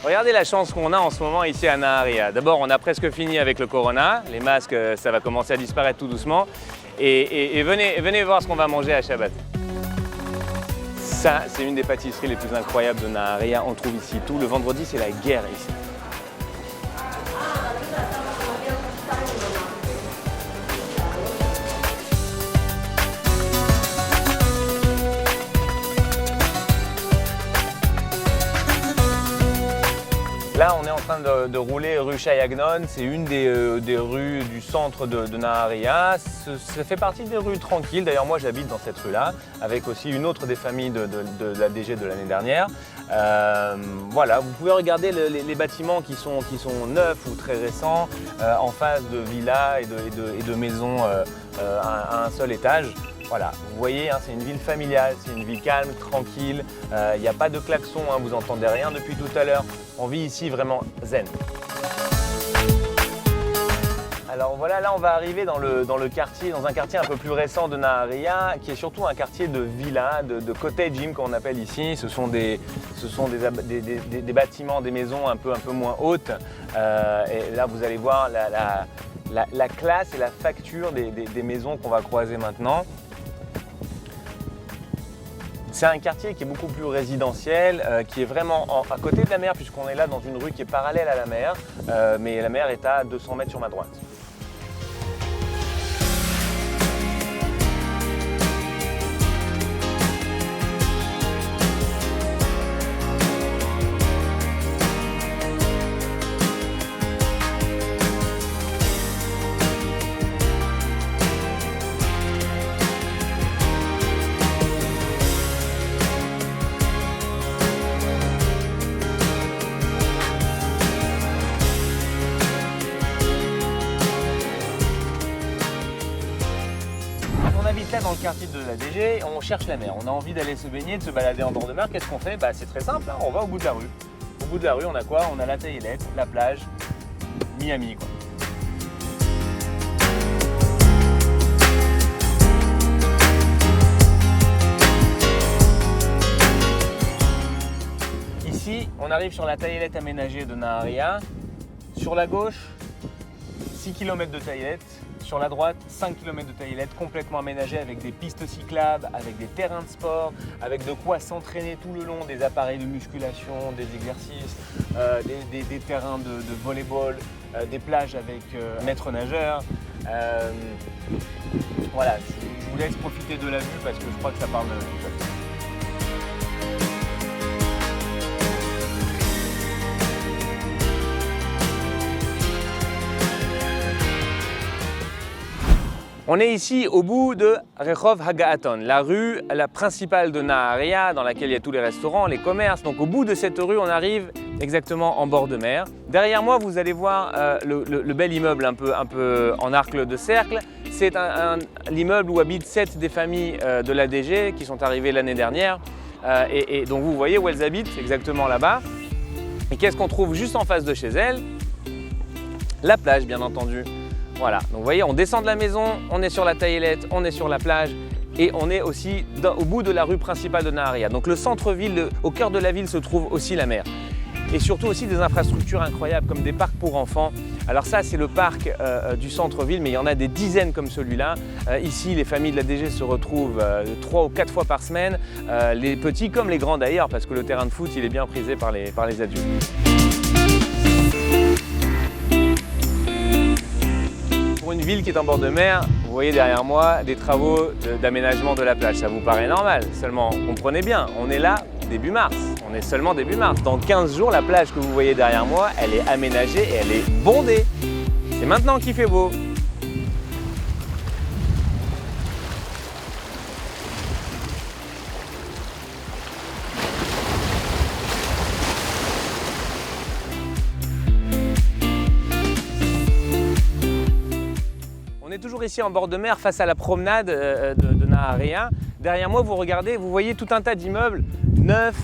Regardez la chance qu'on a en ce moment ici à Naharia. D'abord, on a presque fini avec le corona. Les masques, ça va commencer à disparaître tout doucement. Et venez voir ce qu'on va manger à Shabbat. Ça, c'est une des pâtisseries les plus incroyables de Naharia. On trouve ici tout. Le vendredi, c'est la guerre ici. Là, on est en train de rouler rue Shayagnon. C'est une des rues du centre de Naharia. Ça fait partie des rues tranquilles. D'ailleurs, moi, j'habite dans cette rue-là, avec aussi une autre des familles de la DG de l'année dernière. Voilà, vous pouvez regarder les bâtiments qui sont neufs ou très récents, en face de villas et de maisons à un seul étage. Voilà, vous voyez, hein, c'est une ville familiale, c'est une ville calme, tranquille, il n'y a pas de klaxon, hein, vous n'entendez rien depuis tout à l'heure. On vit ici vraiment zen. Alors voilà, là on va arriver dans un quartier un peu plus récent de Naharia, qui est surtout un quartier de villas, de cottaging qu'on appelle ici. Ce sont des bâtiments, des maisons un peu moins hautes. Et là vous allez voir la classe et la facture des maisons qu'on va croiser maintenant. C'est un quartier qui est beaucoup plus résidentiel, qui est vraiment à côté de la mer, puisqu'on est là dans une rue qui est parallèle à la mer, mais la mer est à 200 mètres sur ma droite. Là dans le quartier de la DG, on cherche la mer, on a envie d'aller se baigner, de se balader en bord de mer. Qu'est-ce qu'on fait? C'est très simple, hein, on va au bout de la rue. Au bout de la rue, on a quoi? On a la Taillelette, la plage, Miami quoi. Ici, on arrive sur la Taillelette aménagée de Naharia. Sur la gauche, 6 km de Taillelette. Sur la droite, 5 km de Taillelette complètement aménagée avec des pistes cyclables, avec des terrains de sport, avec de quoi s'entraîner tout le long, des appareils de musculation, des exercices, des terrains de volleyball, des plages avec maître nageur. Voilà, je vous laisse profiter de la vue parce que je crois que ça parle de tout seul. On est ici au bout de Rehov Hagaaton, la rue principale de Naharia, dans laquelle il y a tous les restaurants, les commerces. Donc au bout de cette rue, on arrive exactement en bord de mer. Derrière moi, vous allez voir le bel immeuble un peu en arc de cercle. C'est l'immeuble où habitent 7 des familles de la DG qui sont arrivées l'année dernière. Et donc vous voyez où elles habitent, exactement là-bas. Et qu'est-ce qu'on trouve juste en face de chez elles? La plage, bien entendu. Voilà, donc vous voyez, on descend de la maison, on est sur la Taillelette, on est sur la plage et on est aussi au bout de la rue principale de Naharia. Donc le centre-ville, au cœur de la ville se trouve aussi la mer. Et surtout aussi des infrastructures incroyables comme des parcs pour enfants. Alors ça, c'est le parc du centre-ville, mais il y en a des dizaines comme celui-là. Ici, les familles de la DG se retrouvent 3 ou 4 fois par semaine, les petits comme les grands d'ailleurs, parce que le terrain de foot, il est bien prisé par les adultes. Pour une ville qui est en bord de mer, vous voyez derrière moi des travaux d'aménagement de la plage. Ça vous paraît normal, seulement comprenez bien, on est là début mars. On est seulement début mars. Dans 15 jours, la plage que vous voyez derrière moi, elle est aménagée et elle est bondée. C'est maintenant qu'il fait beau. On est toujours ici en bord de mer face à la promenade de Naharia. Derrière moi, vous regardez, vous voyez tout un tas d'immeubles neufs,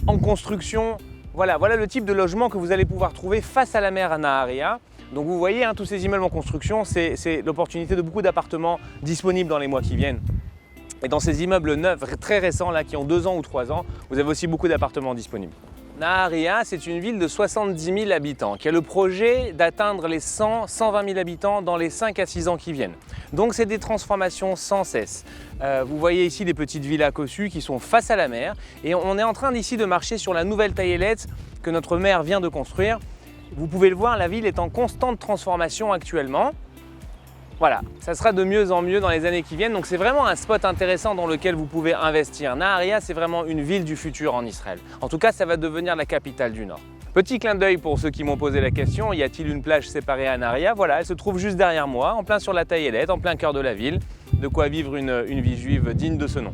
en construction. Voilà le type de logement que vous allez pouvoir trouver face à la mer à Naharia. Donc vous voyez, tous ces immeubles en construction, c'est l'opportunité de beaucoup d'appartements disponibles dans les mois qui viennent. Et dans ces immeubles neufs, très récents, là, qui ont 2 ans ou 3 ans, vous avez aussi beaucoup d'appartements disponibles. Naharia, c'est une ville de 70 000 habitants qui a le projet d'atteindre les 100-120 000 habitants dans les 5 à 6 ans qui viennent. Donc c'est des transformations sans cesse. Vous voyez ici des petites villas cossues qui sont face à la mer et on est en train d'ici de marcher sur la nouvelle taillelette que notre maire vient de construire. Vous pouvez le voir, la ville est en constante transformation actuellement. Voilà, ça sera de mieux en mieux dans les années qui viennent, donc c'est vraiment un spot intéressant dans lequel vous pouvez investir. Naharia, c'est vraiment une ville du futur en Israël. En tout cas, ça va devenir la capitale du Nord. Petit clin d'œil pour ceux qui m'ont posé la question, y a-t-il une plage séparée à Naharia? Voilà, elle se trouve juste derrière moi, en plein sur la taillelette, en plein cœur de la ville. De quoi vivre une vie juive digne de ce nom.